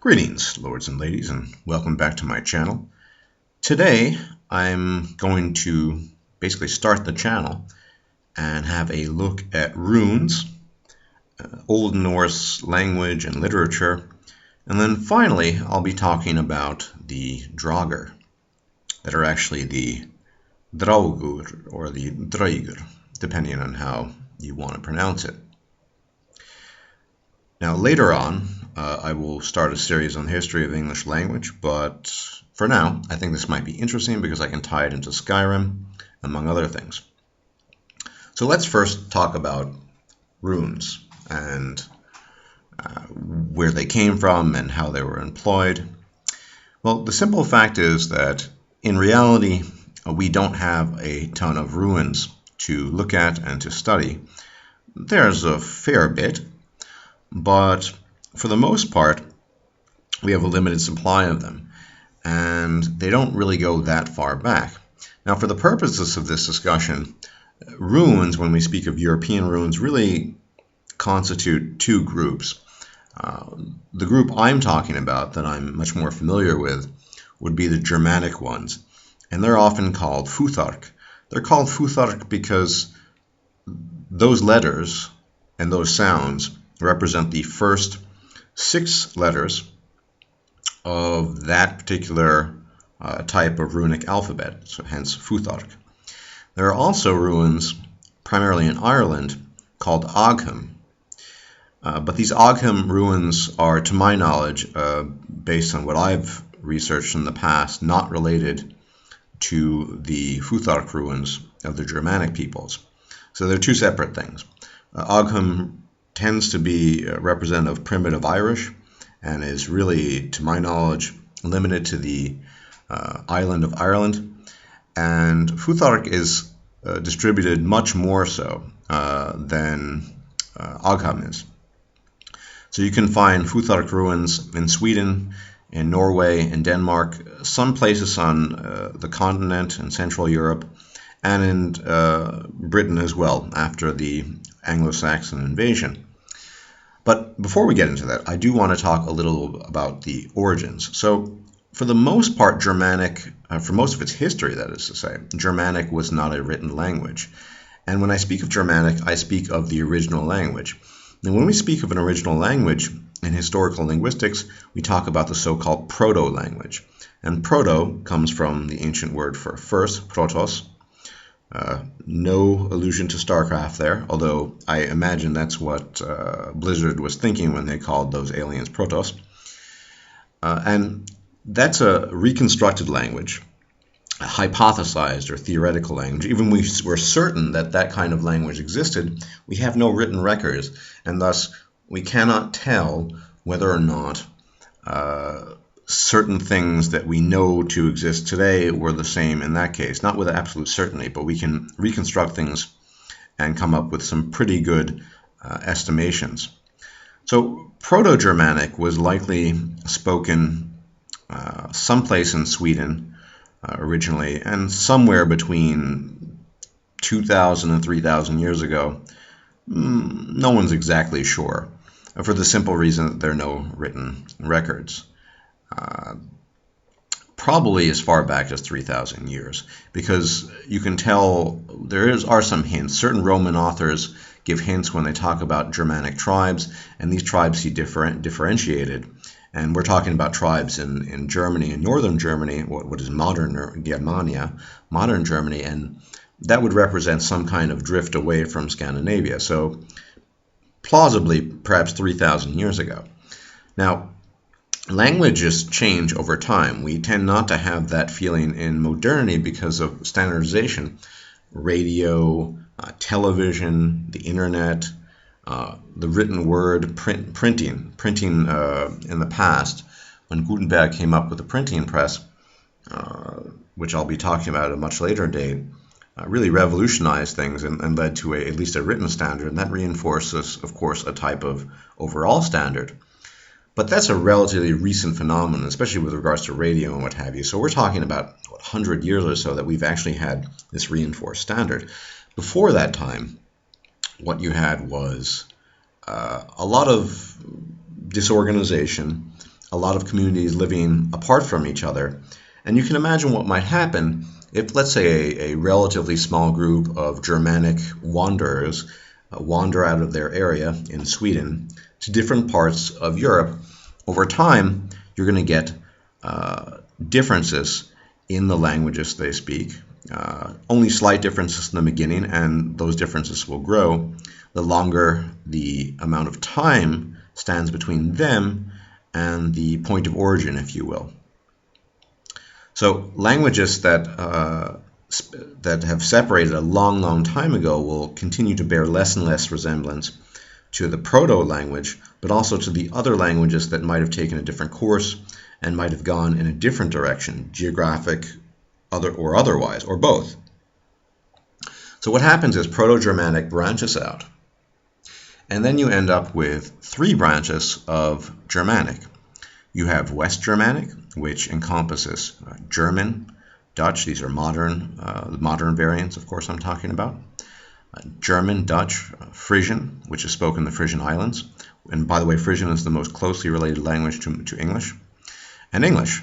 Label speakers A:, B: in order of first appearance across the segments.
A: Greetings, lords and ladies, and welcome back to my channel. Today, I'm going to basically start the channel and have a look at runes, Old Norse language and literature, and then finally, I'll be talking about the Draugr, that are actually the Draugur or the Draugr, depending on how you want to pronounce it. Now, later on, I will start a series on the history of the English language, but for now, I think this might be interesting because I can tie it into Skyrim, among other things. So let's first talk about runes and where they came from and how they were employed. Well, the simple fact is that in reality, we don't have a ton of runes to look at and to study. There's a fair bit, but for the most part, we have a limited supply of them, and they don't really go that far back. Now, for the purposes of this discussion, runes, when we speak of European runes, really constitute two groups. The group I'm talking about, that I'm much more familiar with, would be the Germanic ones, and they're often called futhark. They're called futhark because those letters and those sounds represent the first 6 letters of that particular type of runic alphabet, so hence futhark. There are also runes, primarily in Ireland, called Ogham. But these Ogham runes are, to my knowledge, based on what I've researched in the past, not related to the futhark runes of the Germanic peoples. So they're two separate things. Ogham tends to be representative of primitive Irish and is really, to my knowledge, limited to the island of Ireland. And futhark is distributed much more so than Ogham is. So you can find futhark ruins in Sweden, in Norway, in Denmark, some places on the continent in Central Europe, and in Britain as well, after the Anglo-Saxon invasion. But before we get into that, I do want to talk a little about the origins. So for the most part, Germanic, for most of its history, that is to say, Germanic was not a written language. And when I speak of Germanic, I speak of the original language. And when we speak of an original language in historical linguistics, we talk about the so-called proto-language. And proto comes from the ancient word for first, protos. No allusion to StarCraft there, although I imagine that's what Blizzard was thinking when they called those aliens Protoss. And that's a reconstructed language, a hypothesized or theoretical language. Even we were certain that that kind of language existed, we have no written records, and thus we cannot tell whether or not certain things that we know to exist today were the same in that case. Not with absolute certainty, but we can reconstruct things and come up with some pretty good estimations. So Proto-Germanic was likely spoken someplace in Sweden originally, and somewhere between 2,000 and 3,000 years ago. No one's exactly sure, for the simple reason that there are no written records. Probably as far back as 3,000 years, because you can tell are some hints. Certain Roman authors give hints when they talk about Germanic tribes, and these tribes he differentiated. And we're talking about tribes in Germany, in northern Germany, what is modern Germania, modern Germany, and that would represent some kind of drift away from Scandinavia. So plausibly, perhaps 3,000 years ago. Now, languages change over time. We tend not to have that feeling in modernity because of standardization. Radio, television, the internet, the written word, printing in the past, when Gutenberg came up with the printing press, which I'll be talking about at a much later date, really revolutionized things and led to at least a written standard, and that reinforces, of course, a type of overall standard. But that's a relatively recent phenomenon, especially with regards to radio and what have you. So we're talking about 100 years or so that we've actually had this reinforced standard. Before that time, what you had was a lot of disorganization, a lot of communities living apart from each other. And you can imagine what might happen if, let's say, a relatively small group of Germanic wanderers wander out of their area in Sweden to different parts of Europe. Over time, you're going to get differences in the languages they speak. Only slight differences in the beginning, and those differences will grow the longer the amount of time stands between them and the point of origin, if you will. So languages that have separated a long, long time ago will continue to bear less and less resemblance to the proto-language, but also to the other languages that might have taken a different course and might have gone in a different direction, geographic, or otherwise, or both. So what happens is Proto-Germanic branches out, and then you end up with 3 branches of Germanic. You have West Germanic, which encompasses German, Dutch, these are modern variants, of course, I'm talking about. German, Dutch, Frisian, which is spoken in the Frisian Islands. And by the way, Frisian is the most closely related language to English. And English.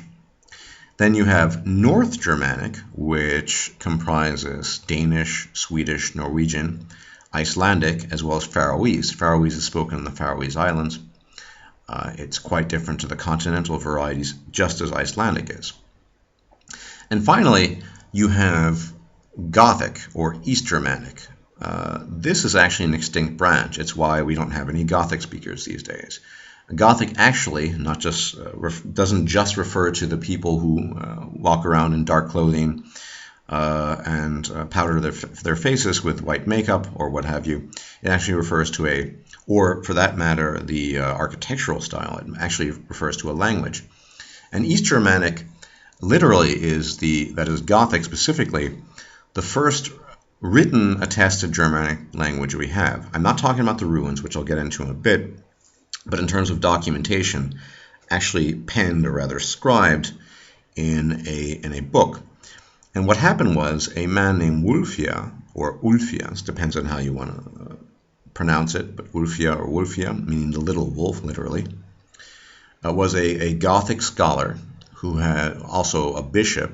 A: Then you have North Germanic, which comprises Danish, Swedish, Norwegian, Icelandic, as well as Faroese. Faroese is spoken in the Faroese Islands. It's quite different to the continental varieties, just as Icelandic is. And finally, you have Gothic, or East Germanic. This is actually an extinct branch. It's why we don't have any Gothic speakers these days. Gothic actually doesn't just refer to the people who walk around in dark clothing and powder their faces with white makeup or what have you. It actually refers to or for that matter, the architectural style. It actually refers to a language. And East Germanic literally is Gothic specifically, the first written attested Germanic language we have. I'm not talking about the ruins, which I'll get into in a bit, but in terms of documentation, actually penned or rather scribed in a book. And what happened was a man named Wulfia, or Ulfias, depends on how you want to pronounce it, but Wulfia or Wulfia, meaning the little wolf, literally, was a Gothic scholar who had also a bishop,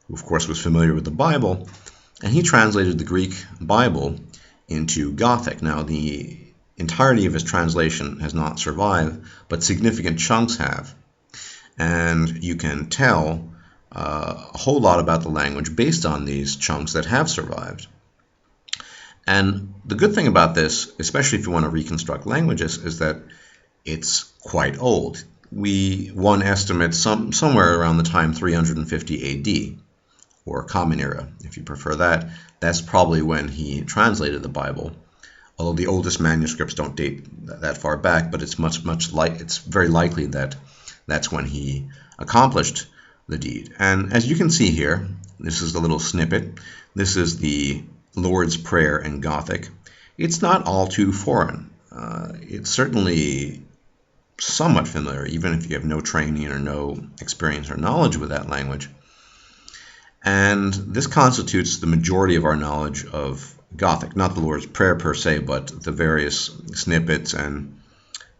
A: who of course was familiar with the Bible, and he translated the Greek Bible into Gothic. Now, the entirety of his translation has not survived, but significant chunks have. And you can tell a whole lot about the language based on these chunks that have survived. And the good thing about this, especially if you want to reconstruct languages, is that it's quite old. One estimates somewhere around the time 350 AD, or Common Era, if you prefer that. That's probably when he translated the Bible. Although the oldest manuscripts don't date that far back, but it's it's very likely that that's when he accomplished the deed. And as you can see here, this is the little snippet. This is the Lord's Prayer in Gothic. It's not all too foreign. It's certainly somewhat familiar, even if you have no training or no experience or knowledge with that language. And this constitutes the majority of our knowledge of Gothic, not the Lord's Prayer per se, but the various snippets and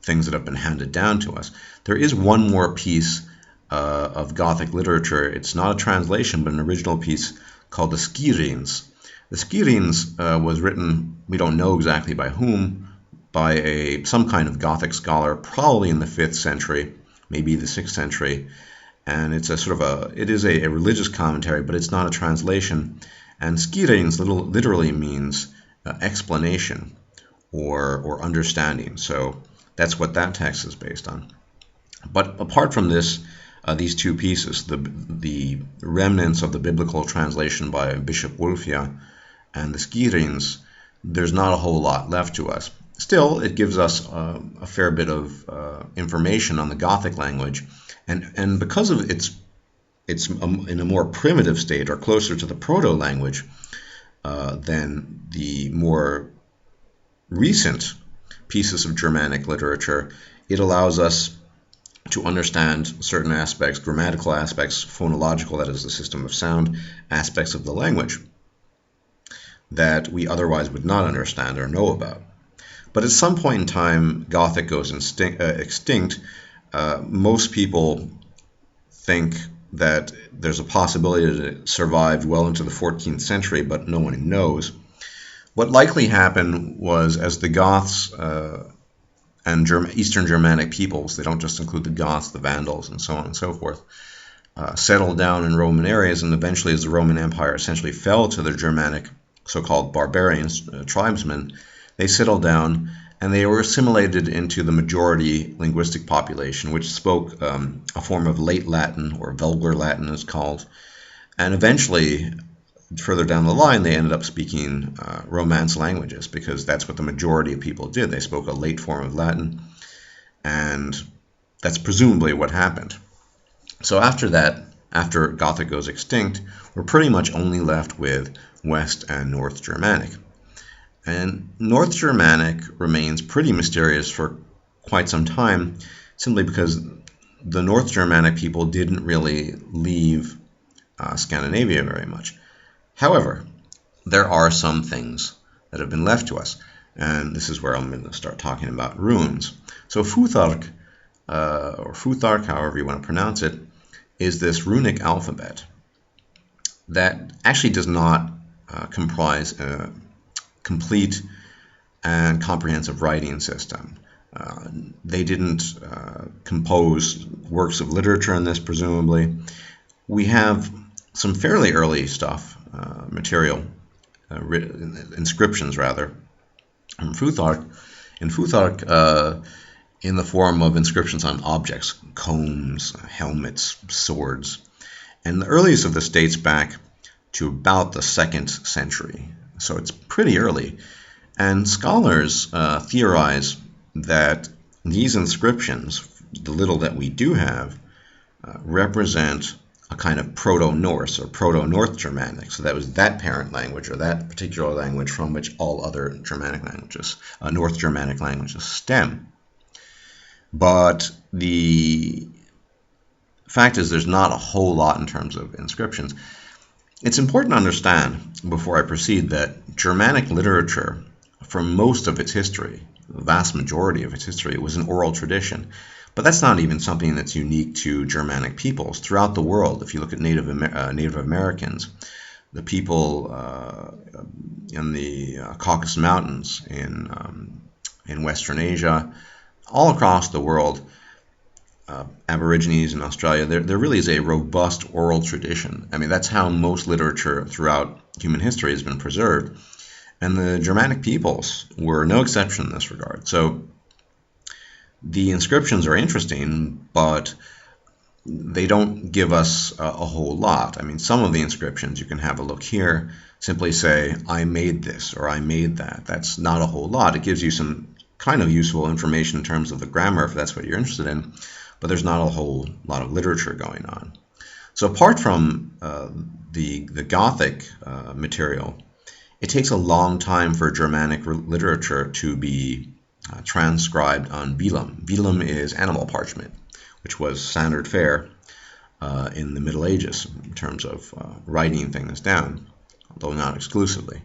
A: things that have been handed down to us. There is one more piece of Gothic literature. It's not a translation, but an original piece called the Skirins. The Skirins was written, we don't know exactly by whom, by some kind of Gothic scholar, probably in the 5th century, maybe the 6th century. And it's it is a religious commentary, but it's not a translation. And Skirins literally means explanation or understanding. So that's what that text is based on. But apart from this, these two pieces, the remnants of the biblical translation by Bishop Wulfia and the Skirins, there's not a whole lot left to us. Still, it gives us a fair bit of information on the Gothic language, and because of it's in a more primitive state or closer to the proto-language than the more recent pieces of Germanic literature, it allows us to understand certain aspects, grammatical aspects, phonological, that is the system of sound, aspects of the language that we otherwise would not understand or know about. But at some point in time, Gothic goes extinct most people think that there's a possibility that it survived well into the 14th century, but no one knows. What likely happened was, as the Goths and Eastern Germanic peoples, they don't just include the Goths, the Vandals, and so on and so forth, settled down in Roman areas, and eventually as the Roman Empire essentially fell to the Germanic so-called barbarians, tribesmen, they settled down and they were assimilated into the majority linguistic population, which spoke a form of late Latin, or vulgar Latin as called, and eventually further down the line they ended up speaking Romance languages, because that's what the majority of people did. They spoke a late form of Latin, and that's presumably what happened. So after that, after Gothic goes extinct, we're pretty much only left with West and North Germanic. And North Germanic remains pretty mysterious for quite some time, simply because the North Germanic people didn't really leave Scandinavia very much. However, there are some things that have been left to us, and this is where I'm going to start talking about runes. So Futhark, or Futhark, however you want to pronounce it, is this runic alphabet that actually does not comprise a complete and comprehensive writing system. They didn't compose works of literature in this, presumably. We have some fairly early stuff, material, inscriptions rather, from Futhark. In Futhark, in the form of inscriptions on objects, combs, helmets, swords. And the earliest of this dates back to about the 2nd century. So it's pretty early. And scholars theorize that these inscriptions, the little that we do have, represent a kind of Proto-Norse or Proto-North Germanic. So that was that parent language, or that particular language from which all other Germanic languages, North Germanic languages, stem. But the fact is there's not a whole lot in terms of inscriptions. It's important to understand, before I proceed, that Germanic literature, for most of its history, the vast majority of its history, was an oral tradition. But that's not even something that's unique to Germanic peoples. Throughout the world, if you look at Native Americans, the people in the Caucasus Mountains, in Western Asia, all across the world, Aborigines in Australia, there really is a robust oral tradition. I mean, that's how most literature throughout human history has been preserved. And the Germanic peoples were no exception in this regard. So the inscriptions are interesting, but they don't give us a whole lot. I mean, some of the inscriptions, you can have a look here, simply say, I made this, or I made that. That's not a whole lot. It gives you some kind of useful information in terms of the grammar, if that's what you're interested in, but there's not a whole lot of literature going on. So apart from the Gothic material, it takes a long time for Germanic literature to be transcribed on vellum. Vellum is animal parchment, which was standard fare in the Middle Ages in terms of writing things down, although not exclusively.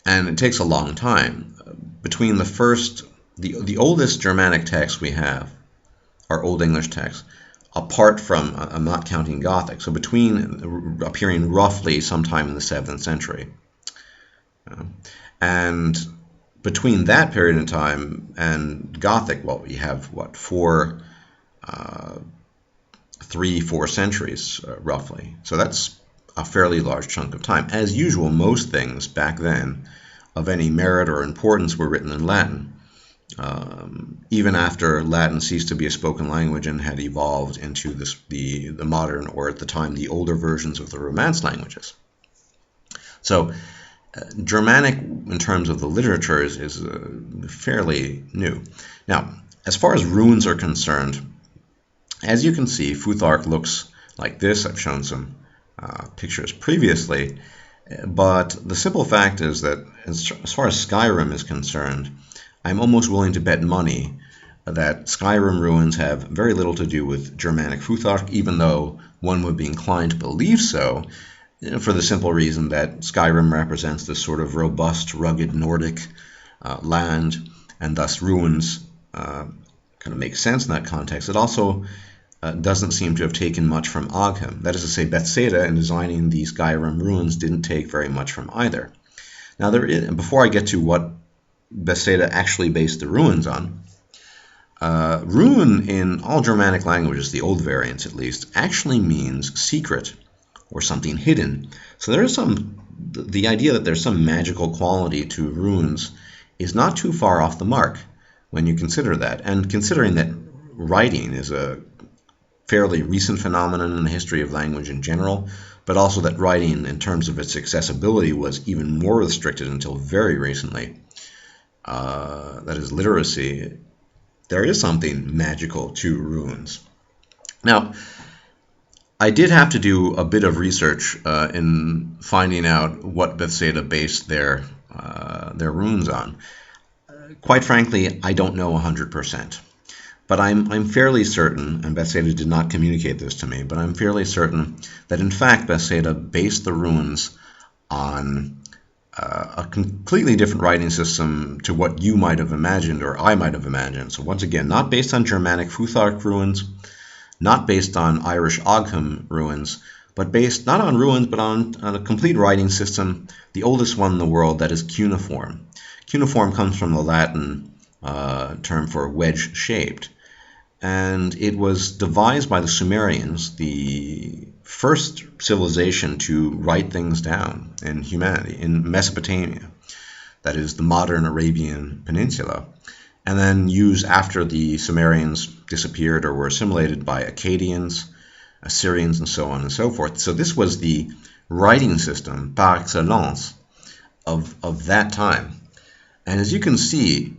A: And it takes a long time. Between the oldest Germanic texts we have are Old English texts, apart from, I'm not counting Gothic, so between appearing roughly sometime in the 7th century. And between that period of time and Gothic, well, we have, 4 centuries, roughly. So that's a fairly large chunk of time. As usual, most things back then of any merit or importance were written in Latin, even after Latin ceased to be a spoken language and had evolved into the modern, or at the time, the older versions of the Romance languages. So Germanic, in terms of the literature, is fairly new. Now, as far as runes are concerned, as you can see, Futhark looks like this. I've shown some pictures previously, but the simple fact is that as far as Skyrim is concerned, I'm almost willing to bet money that Skyrim ruins have very little to do with Germanic Futhark, even though one would be inclined to believe so, for the simple reason that Skyrim represents this sort of robust, rugged Nordic land, and thus ruins kind of makes sense in that context. It also doesn't seem to have taken much from Ogham. That is to say, Bethsaida in designing the Skyrim ruins didn't take very much from either. Now, before I get to what Bethsaida actually based the ruins on, rune in all Germanic languages, the old variants at least, actually means secret or something hidden. So there is the idea that there's some magical quality to runes is not too far off the mark when you consider that. And considering that writing is a fairly recent phenomenon in the history of language in general, but also that writing in terms of its accessibility was even more restricted until very recently, that is literacy, there is something magical to runes. Now, I did have to do a bit of research in finding out what Bethsaida based their runes on. Quite frankly, I don't know 100%. But I'm fairly certain, and Bethsaida did not communicate this to me, but I'm fairly certain that in fact Bethsaida based the runes on a completely different writing system to what you might have imagined or I might have imagined. So once again, not based on Germanic Futhark ruins, not based on Irish Ogham ruins, but based not on ruins but on a complete writing system, the oldest one in the world, that is cuneiform. Cuneiform comes from the Latin term for wedge-shaped, and it was devised by the Sumerians, the first civilization to write things down in humanity, in Mesopotamia, that is the modern Arabian Peninsula, and then used after the Sumerians disappeared or were assimilated by Akkadians, Assyrians, and so on and so forth. So this was the writing system par excellence of that time. And as you can see,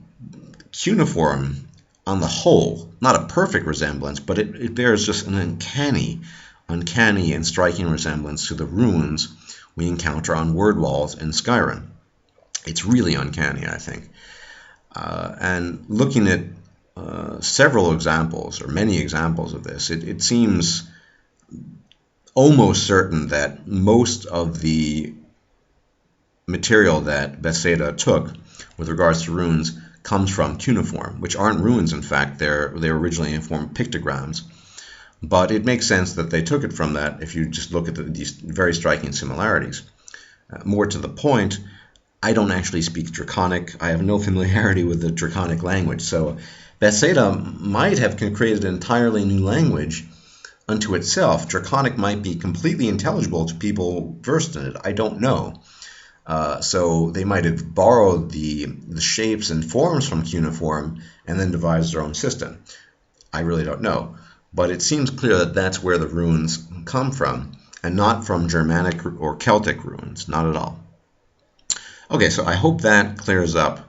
A: cuneiform, on the whole, not a perfect resemblance, but it bears just an uncanny and striking resemblance to the runes we encounter on word walls in Skyrim. It's really uncanny, I think. And looking at several examples, or many examples of this, it seems almost certain that most of the material that Bethsaida took with regards to runes comes from cuneiform, which aren't runes, in fact. They're originally informed pictograms. But it makes sense that they took it from that if you just look at these very striking similarities. More to the point, I don't actually speak Draconic. I have no familiarity with the Draconic language. So Bethsaida might have created an entirely new language unto itself. Draconic might be completely intelligible to people versed in it. I don't know. So they might have borrowed the shapes and forms from cuneiform and then devised their own system. I really don't know. But it seems clear that that's where the runes come from, and not from Germanic or Celtic runes, not at all. Okay, so I hope that clears up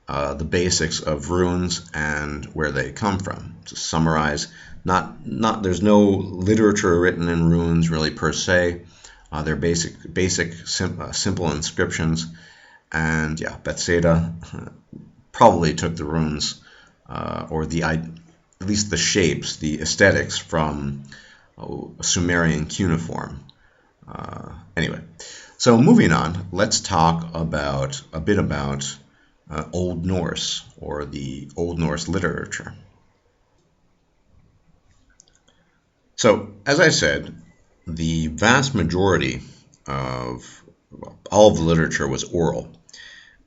A: the basics of runes and where they come from. To summarize, there's no literature written in runes really per se. They're basic, simple inscriptions, and yeah, Bethsaida probably took the runes, or at least the shapes, the aesthetics, from Sumerian cuneiform. Anyway, so moving on, let's talk a bit about Old Norse, or the Old Norse literature. So, as I said, the vast majority of all of the literature was oral,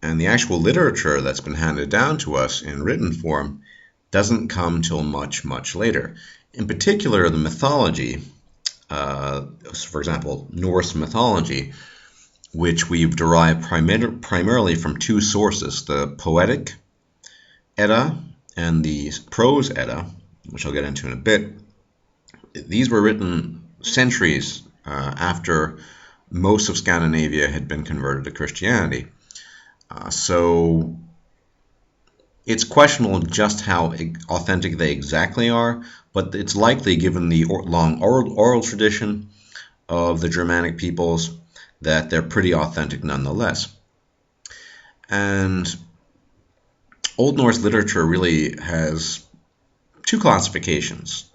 A: and the actual literature that's been handed down to us in written form doesn't come till much, much later. In particular, the mythology, for example, Norse mythology, which we've derived primarily from two sources, the Poetic Edda and the Prose Edda, which I'll get into in a bit. These were written centuries after most of Scandinavia had been converted to Christianity. So it's questionable just how authentic they exactly are, but it's likely, given the long oral tradition of the Germanic peoples, that they're pretty authentic nonetheless. And Old Norse literature really has two classifications.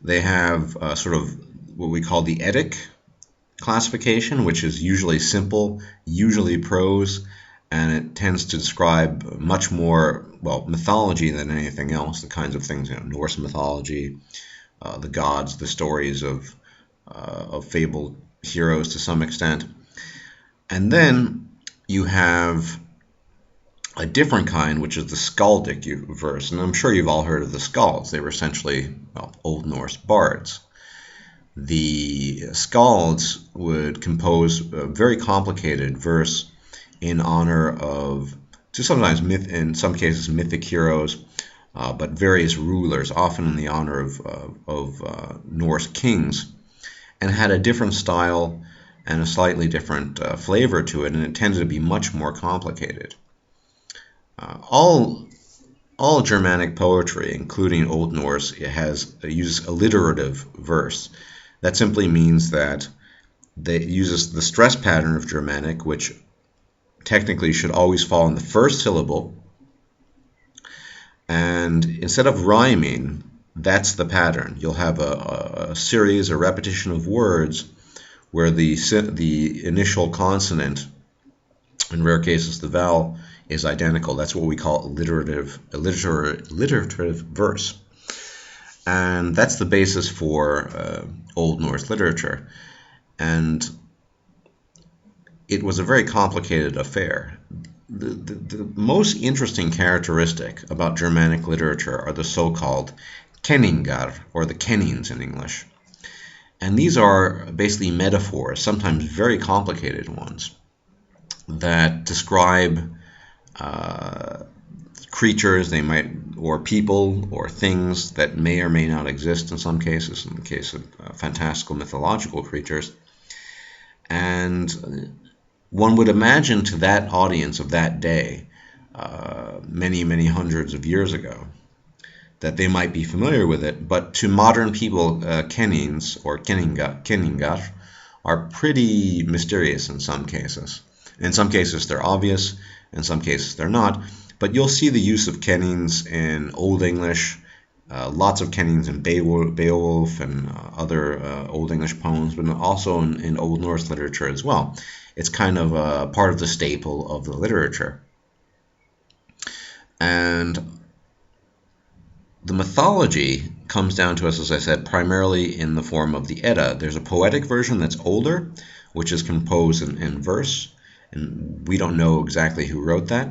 A: They have sort of what we call the Eddic classification, which is usually simple, usually prose, and it tends to describe much more, well, mythology than anything else, the kinds of things, Norse mythology, the gods, the stories of fabled heroes to some extent. And then you have a different kind, which is the skaldic verse. And I'm sure you've all heard of the skalds. They were essentially, well, Old Norse bards. The skalds would compose a very complicated verse in honor of, to sometimes in some cases, mythic heroes, but various rulers, often in the honor of Norse kings, and had a different style and a slightly different flavor to it, and it tended to be much more complicated. All Germanic poetry, including Old Norse, uses alliterative verse. That simply means that it uses the stress pattern of Germanic, which technically should always fall in the first syllable. And instead of rhyming, that's the pattern. You'll have a series, a repetition of words where the initial consonant, in rare cases the vowel, is identical. That's what we call alliterative verse. And that's the basis for Old Norse literature. And it was a very complicated affair. The most interesting characteristic about Germanic literature are the so-called kenningar, or the kennings in English. And these are basically metaphors, sometimes very complicated ones, that describe creatures, or people, or things that may or may not exist in some cases, in the case of fantastical mythological creatures. And one would imagine to that audience of that day, many, many hundreds of years ago, that they might be familiar with it, but to modern people, kennings or kenningar are pretty mysterious in some cases. In some cases they're obvious, in some cases they're not, but you'll see the use of kennings in Old English, lots of kennings in Beowulf and other Old English poems, but also in Old Norse literature as well. It's kind of a part of the staple of the literature. And the mythology comes down to us, as I said, primarily in the form of the Edda. There's a poetic version that's older, which is composed in verse, and we don't know exactly who wrote that.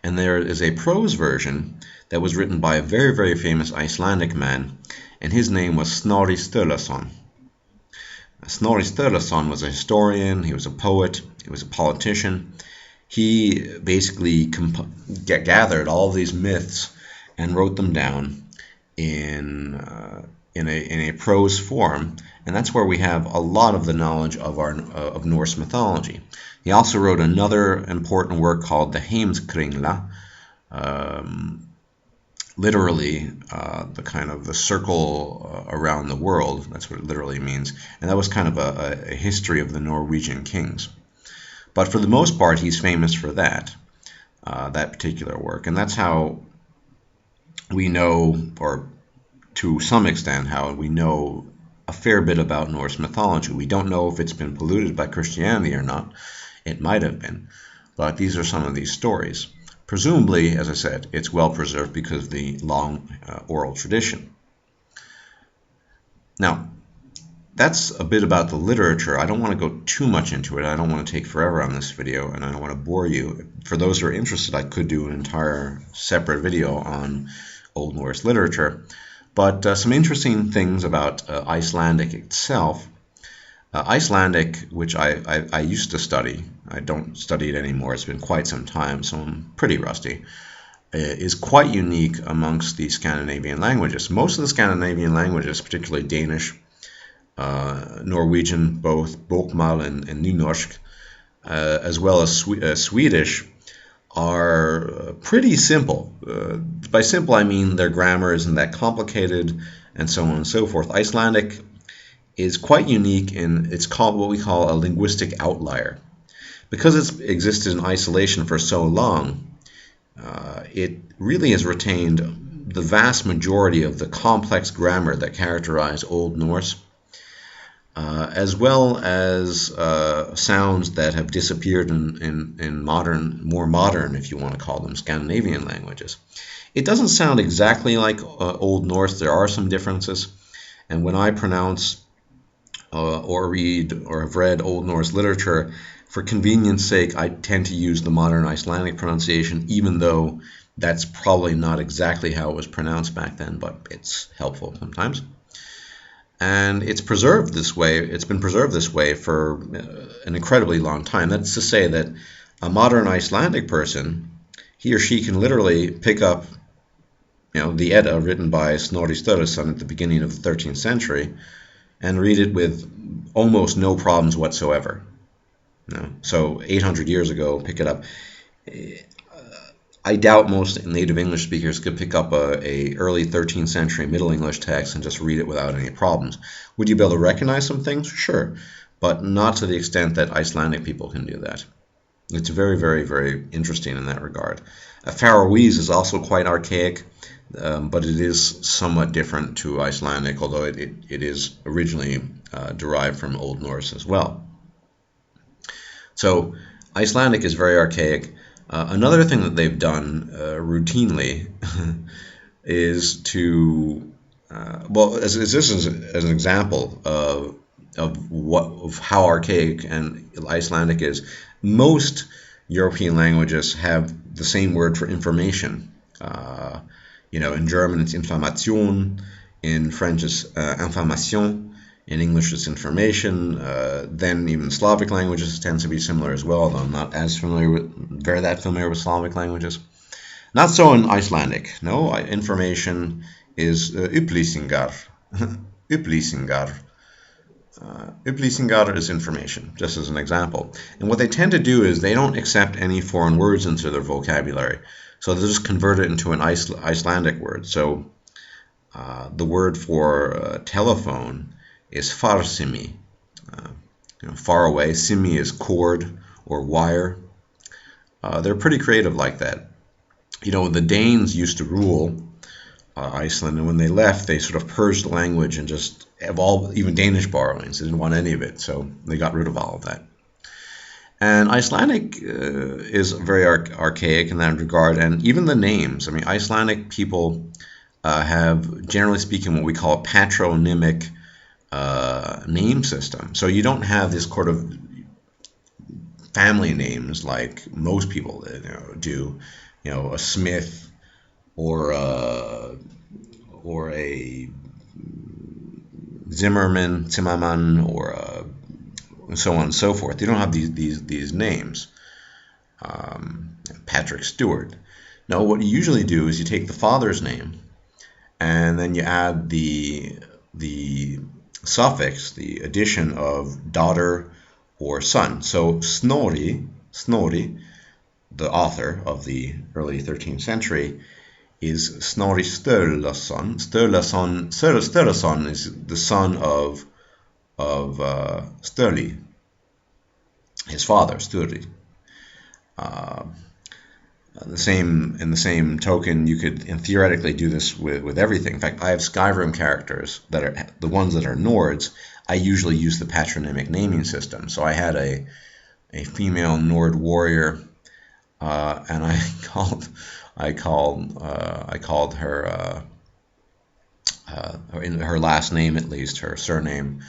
A: And there is a prose version that was written by a very, very famous Icelandic man, and his name was Snorri Sturluson. Snorri Sturluson was a historian, he was a poet, he was a politician. He basically gathered all these myths and wrote them down in a prose form, and that's where we have a lot of the knowledge of Norse mythology. He also wrote another important work called the Heimskringla, literally the kind of the circle around the world. That's what it literally means, and that was kind of a history of the Norwegian kings. But for the most part, he's famous for that particular work, and that's how we know, or to some extent, how we know a fair bit about Norse mythology. We don't know if it's been polluted by Christianity or not. It might have been, but these are some of these stories. Presumably, as I said, it's well preserved because of the long oral tradition. Now, that's a bit about the literature. I don't want to go too much into it. I don't want to take forever on this video, and I don't want to bore you. For those who are interested, I could do an entire separate video on Old Norse literature. But some interesting things about Icelandic itself. Icelandic, which I used to study, I don't study it anymore, it's been quite some time, so I'm pretty rusty, is quite unique amongst the Scandinavian languages. Most of the Scandinavian languages, particularly Danish, Norwegian, both Bokmål and Nynorsk, as well as Swedish, are pretty simple. By simple I mean their grammar isn't that complicated, and so on and so forth. Icelandic is quite unique in it's called what we call a linguistic outlier. Because it's existed in isolation for so long, it really has retained the vast majority of the complex grammar that characterized Old Norse. as well as sounds that have disappeared in more modern, if you want to call them, Scandinavian languages. It doesn't sound exactly like Old Norse. There are some differences. And when I pronounce or read or have read Old Norse literature, for convenience sake, I tend to use the modern Icelandic pronunciation, even though that's probably not exactly how it was pronounced back then, but it's helpful sometimes. And it's preserved this way. It's been preserved this way for an incredibly long time. That's to say that a modern Icelandic person, he or she can literally pick up, the Edda written by Snorri Sturluson at the beginning of the 13th century, and read it with almost no problems whatsoever. So 800 years ago, pick it up. I doubt most native English speakers could pick up a early 13th century Middle English text and just read it without any problems. Would you be able to recognize some things? Sure, but not to the extent that Icelandic people can do that. It's very, very, very interesting in that regard. Faroese is also quite archaic, but it is somewhat different to Icelandic, although it is originally derived from Old Norse as well. So Icelandic is very archaic. Another thing that they've done routinely is to, as an example of how archaic and Icelandic is, most European languages have the same word for information. In German it's Information, in French it's Information, in English it's information. Then even Slavic languages tend to be similar as well, though I'm not as familiar with Slavic languages. Not so in Icelandic. No, information is upplýsingar. Upplýsingar. Upplýsingar is information, just as an example. And what they tend to do is they don't accept any foreign words into their vocabulary. So they'll just convert it into an Icelandic word. So the word for telephone is farsimi, far away. Simi is cord or wire. They're pretty creative like that. The Danes used to rule Iceland, and when they left, they sort of purged the language and just evolved even Danish borrowings. They didn't want any of it, so they got rid of all of that. And Icelandic is very archaic in that regard, and even the names. I mean, Icelandic people have, generally speaking, what we call a patronymic name system. So you don't have this sort of family names like most people do. A Smith or a Zimmerman, or so on and so forth. They don't have these names. Patrick Stewart. No, what you usually do is you take the father's name, and then you add the suffix, the addition of daughter or son. So Snorri, the author of the early 13th century, is Snorri Sturluson. Sturluson is the son of Sturli, his father, Sturri. In the same token, you could theoretically do this with everything. In fact, I have Skyrim characters that are the ones that are Nords. I usually use the patronymic naming system. So I had a female Nord warrior, and I called her in her last name, at least her surname,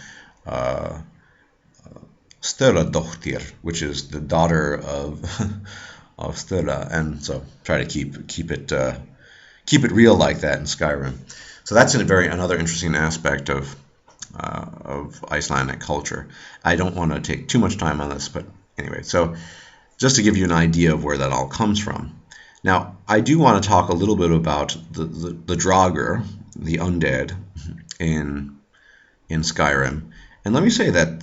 A: Sturladóttir, which is the daughter of Sturla, and so try to keep it real like that in Skyrim. So that's another interesting aspect of Icelandic culture. I don't want to take too much time on this, but anyway, so just to give you an idea of where that all comes from. Now, I do want to talk a little bit about the Draugr, the undead in Skyrim, and let me say that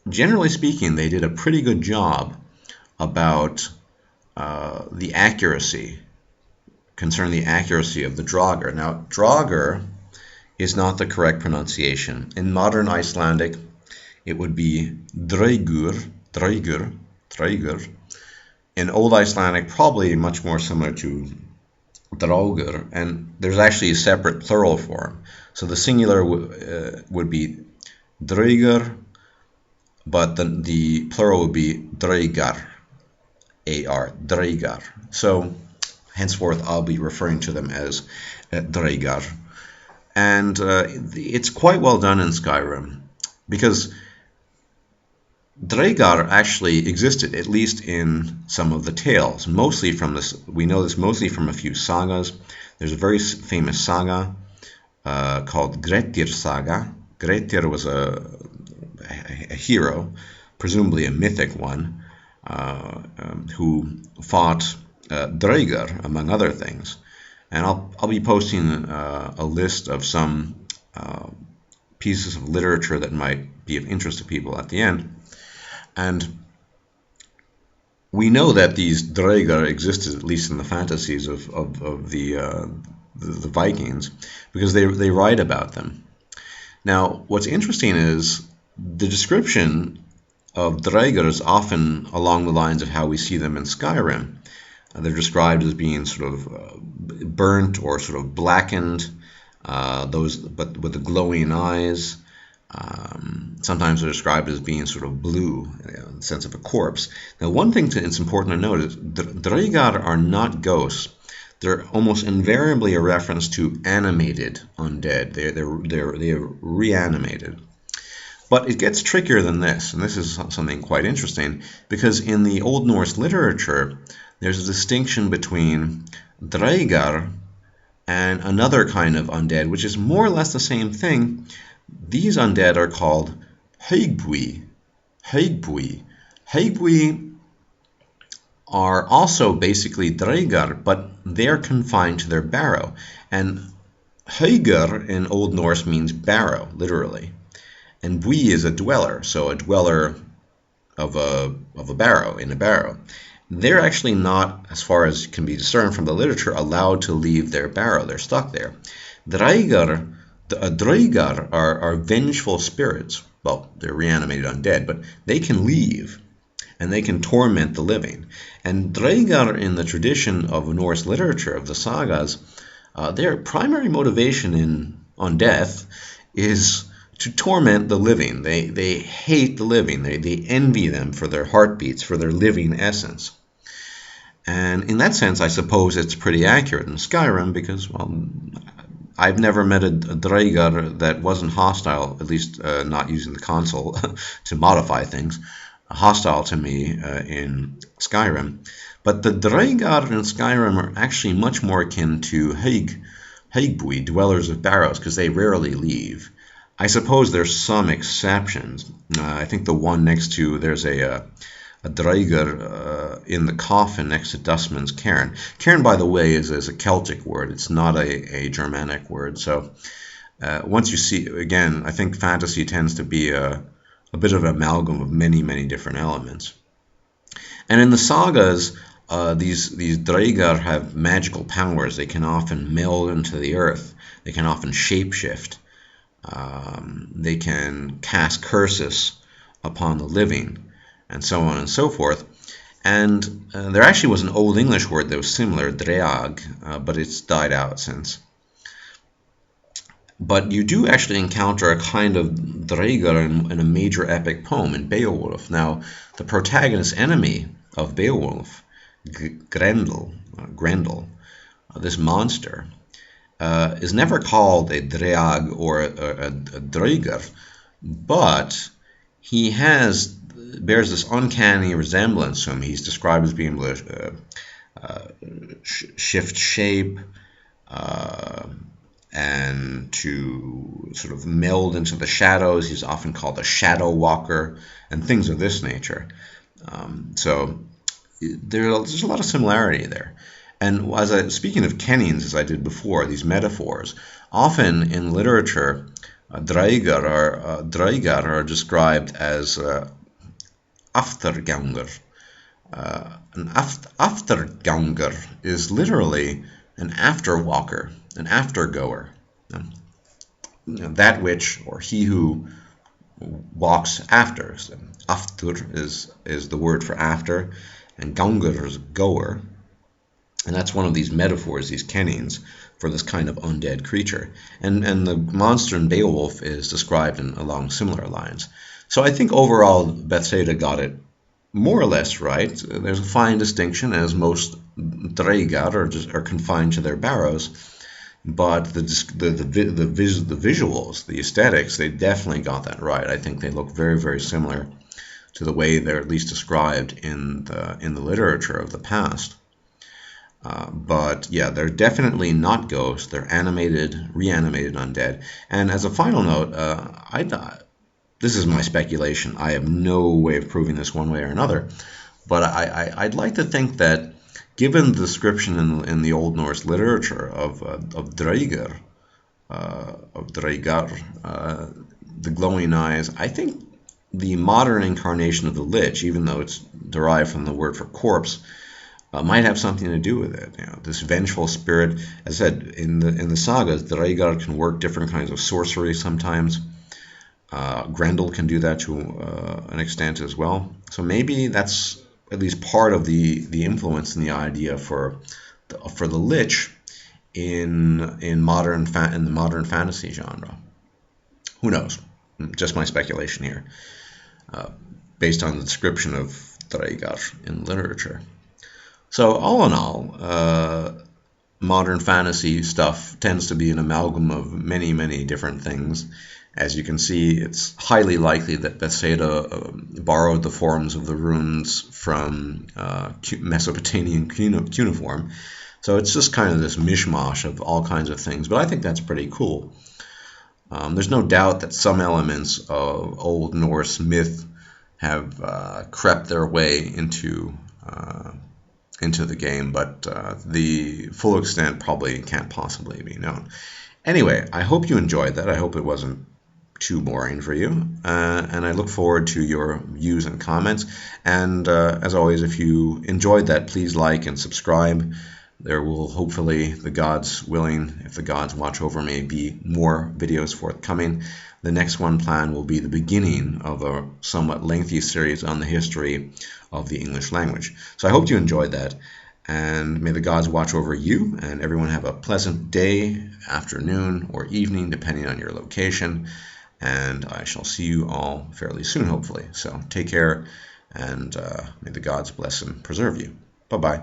A: generally speaking, they did a pretty good job about the accuracy of the Draugr. Now, Draugr is not the correct pronunciation. In modern Icelandic, it would be Draugur. In Old Icelandic, probably much more similar to Draugr, and there's actually a separate plural form. So the singular would be Draugr, but the plural would be Draugar, A-R, Draugar. So henceforth I'll be referring to them as Draugar. And it's quite well done in Skyrim, because Draugr actually existed, at least in some of the tales. Mostly from this, we know this mostly from a few sagas. There's a very famous saga called Grettir saga. Grettir was a hero, presumably a mythic one, who fought Draugr, among other things. And I'll be posting a list of some pieces of literature that might be of interest to people at the end. And we know that these Draugr existed, at least in the fantasies of the Vikings, because they write about them. Now, what's interesting is the description of Draugr is often along the lines of how we see them in Skyrim. They're described as being sort of burnt or sort of blackened, but with the glowing eyes. Sometimes they're described as being sort of blue, in the sense of a corpse. Now, one thing it's important to note is Draugr are not ghosts. They're almost invariably a reference to animated undead. They're reanimated. But it gets trickier than this, and this is something quite interesting, because in the Old Norse literature, there's a distinction between Draugr and another kind of undead, which is more or less the same thing. These undead are called Høgbui. Høgbui are also basically Draugr, but they're confined to their barrow. And Høgr in Old Norse means barrow, literally. And bui is a dweller, so a dweller of a barrow, in a barrow. They're actually not, as far as can be discerned from the literature, allowed to leave their barrow. They're stuck there. Draugr are vengeful spirits. Well, they're reanimated undead, but they can leave, and they can torment the living. And Draugr, in the tradition of Norse literature, of the sagas, their primary motivation on death is to torment the living. They hate the living. They envy them for their heartbeats, for their living essence. And in that sense, I suppose it's pretty accurate in Skyrim, because, well, I've never met a Draugr that wasn't hostile, at least not using the console to modify things, hostile to me in Skyrim. But the Draugr in Skyrim are actually much more akin to Høgbui, dwellers of barrows, because they rarely leave. I suppose there's some exceptions. I think the one next to, there's a Draugr in the coffin next to Dustman's cairn. Cairn, by the way, is a Celtic word. It's not a Germanic word. So once you see, again, I think fantasy tends to be a bit of an amalgam of many, many different elements. And in the sagas, these Draugr have magical powers. They can often meld into the earth. They can often shapeshift. They can cast curses upon the living, and so on and so forth. And there actually was an Old English word that was similar, dreag, but it's died out since. But you do actually encounter a kind of Draugr in a major epic poem, in Beowulf. Now, the protagonist enemy of Beowulf, Grendel, this monster, is never called a dreag or a Draugr, but he bears this uncanny resemblance to him. He's described as being able to shift shape and to sort of meld into the shadows. He's often called a shadow walker and things of this nature. So there's a lot of similarity there. And speaking of kennings, as I did before, these metaphors, often in literature, Draugr are described as afterganger. An afterganger is literally an afterwalker, an aftergoer. That which, or he who walks after. So after is the word for after, and ganger is goer. And that's one of these metaphors, these kennings, for this kind of undead creature. And the monster in Beowulf is described along similar lines. So I think overall Bethsaida got it more or less right. There's a fine distinction, as most Draugr are confined to their barrows, but the visuals, the aesthetics, they definitely got that right. I think they look very, very similar to the way they're at least described in the literature of the past. But yeah, they're definitely not ghosts. They're animated, reanimated undead. And as a final note, this is my speculation. I have no way of proving this one way or another, but I'd like to think that, given the description in the Old Norse literature of Draugr, the glowing eyes, I think the modern incarnation of the Lich, even though it's derived from the word for corpse, might have something to do with it. You know, this vengeful spirit. As I said, in the sagas, Draugr can work different kinds of sorcery sometimes. Grendel can do that to an extent as well. So maybe that's at least part of the influence in the idea for the Lich in the modern fantasy genre. Who knows? Just my speculation here, based on the description of Draugr in literature. So all in all, modern fantasy stuff tends to be an amalgam of many, many different things. As you can see, it's highly likely that Bethsaida borrowed the forms of the runes from Mesopotamian cuneiform. So it's just kind of this mishmash of all kinds of things, but I think that's pretty cool. There's no doubt that some elements of Old Norse myth have crept their way into the game, but the full extent probably can't possibly be known. Anyway, I hope you enjoyed that. I hope it wasn't too boring for you, and I look forward to your views and comments. And as always, if you enjoyed that, please like and subscribe. There will hopefully, the gods willing, if the gods watch over me, be more videos forthcoming. The next one planned will be the beginning of a somewhat lengthy series on the history of the English language. So I hope you enjoyed that, and may the gods watch over you, and everyone have a pleasant day, afternoon, or evening, depending on your location. And I shall see you all fairly soon, hopefully. So take care, and may the gods bless and preserve you. Bye-bye.